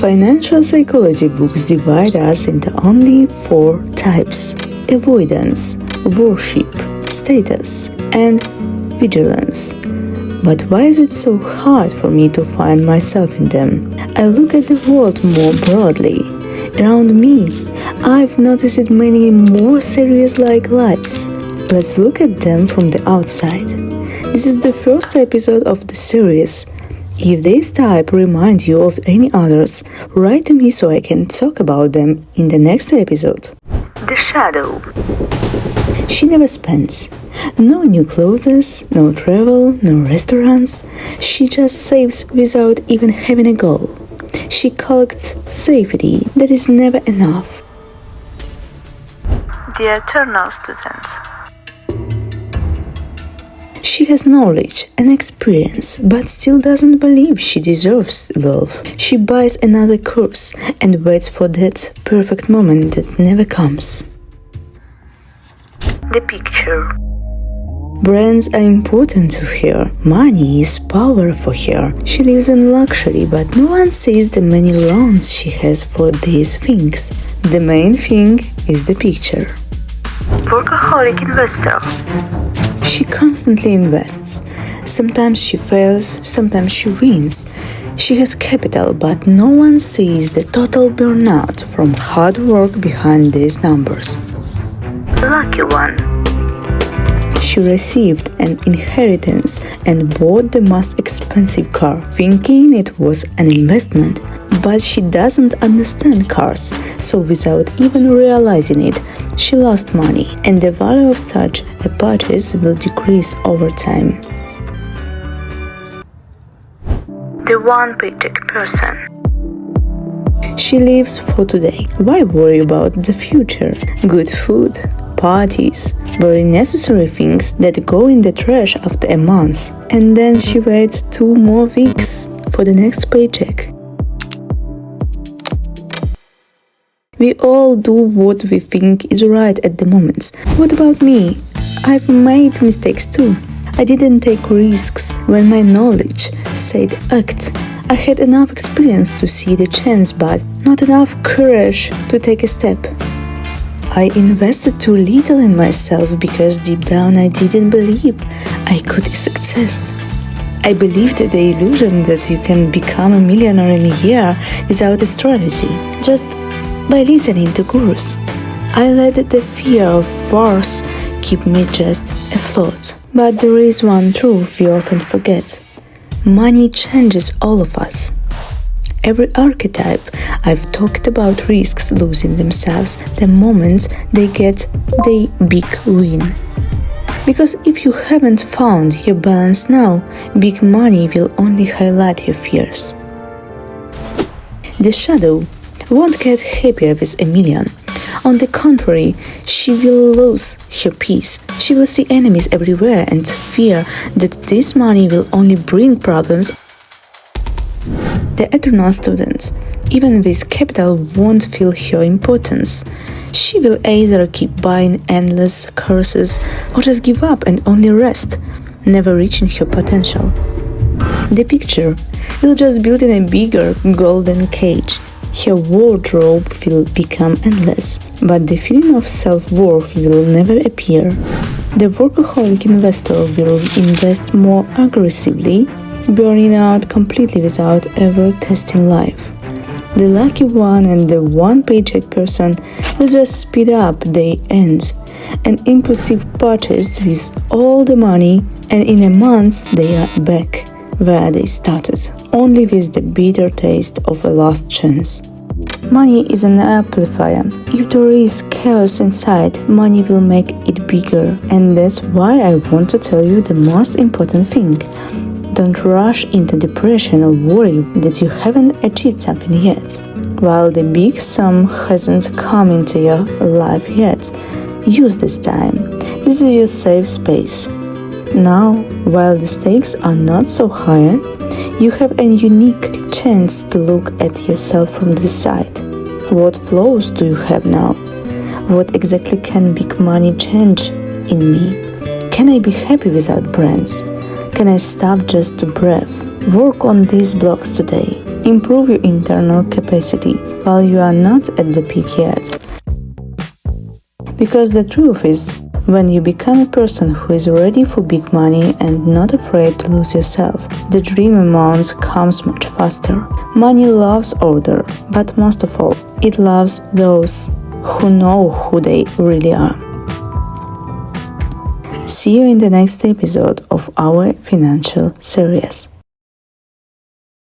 Financial psychology books divide us into only 4 types: avoidance, worship, status, and vigilance. But why is it so hard for me to find myself in them? I look at the world more broadly. Around me, I've noticed many more serious-like lives. Let's look at them from the outside. This is the first episode of the series. If this type reminds you of any others, write to me so I can talk about them in the next episode. The shadow. She never spends. No new clothes, no travel, no restaurants. She just saves without even having a goal. She collects safety that is never enough. The eternal student. She has knowledge and experience, but still doesn't believe she deserves wealth. She buys another course and waits for that perfect moment that never comes. The picture. Brands are important to her. Money is power for her. She lives in luxury, but no one sees the many loans she has for these things. The main thing is the picture. Workaholic investor. She constantly invests. Sometimes she fails, sometimes she wins. She has capital, but no one sees the total burnout from hard work behind these numbers. Lucky one. She received an inheritance and bought the most expensive car, thinking it was an investment. But she doesn't understand cars, so without even realizing it, she lost money, and the value of such a purchase will decrease over time. The one-paycheck person. She lives for today. Why worry about the future? Good food, parties, very necessary things that go in the trash after a month. And then she waits 2 more weeks for the next paycheck. We all do what we think is right at the moment. What about me? I've made mistakes too. I didn't take risks when my knowledge said act. I had enough experience to see the chance, but not enough courage to take a step. I invested too little in myself because deep down I didn't believe I could succeed. I believed the illusion that you can become a millionaire in a year without a strategy, just by listening to gurus. I let the fear of wars keep me just afloat. But there is one truth we often forget. Money changes all of us. Every archetype I've talked about risks losing themselves the moment they get the big win. Because if you haven't found your balance now, big money will only highlight your fears. The shadow won't get happier with a million. On the contrary, she will lose her peace. She will see enemies everywhere and fear that this money will only bring problems. The eternal student, even with capital, won't feel her importance. She will either keep buying endless courses or just give up and only rest, never reaching her potential. The picture will just build in a bigger golden cage. Her wardrobe will become endless, but the feeling of self-worth will never appear. The workaholic investor will invest more aggressively, burning out completely without ever testing life. The lucky one and the one-paycheck person will just speed up their ends, an impulsive purchase with all the money, and in a month they are back where they started, only with the bitter taste of a lost chance. Money is an amplifier. If there is chaos inside, money will make it bigger, and that's why I want to tell you the most important thing. Don't rush into depression or worry that you haven't achieved something yet. While the big sum hasn't come into your life yet, use this time. This is your safe space. Now, while the stakes are not so high, you have a unique chance to look at yourself from the side. What flaws do you have now? What exactly can big money change in me? Can I be happy without brands? Can I stop just to breathe? Work on these blocks today. Improve your internal capacity while you are not at the peak yet. Because the truth is, when you become a person who is ready for big money and not afraid to lose yourself, the dream amounts comes much faster. Money loves order, but most of all, it loves those who know who they really are. See you in the next episode of our financial series.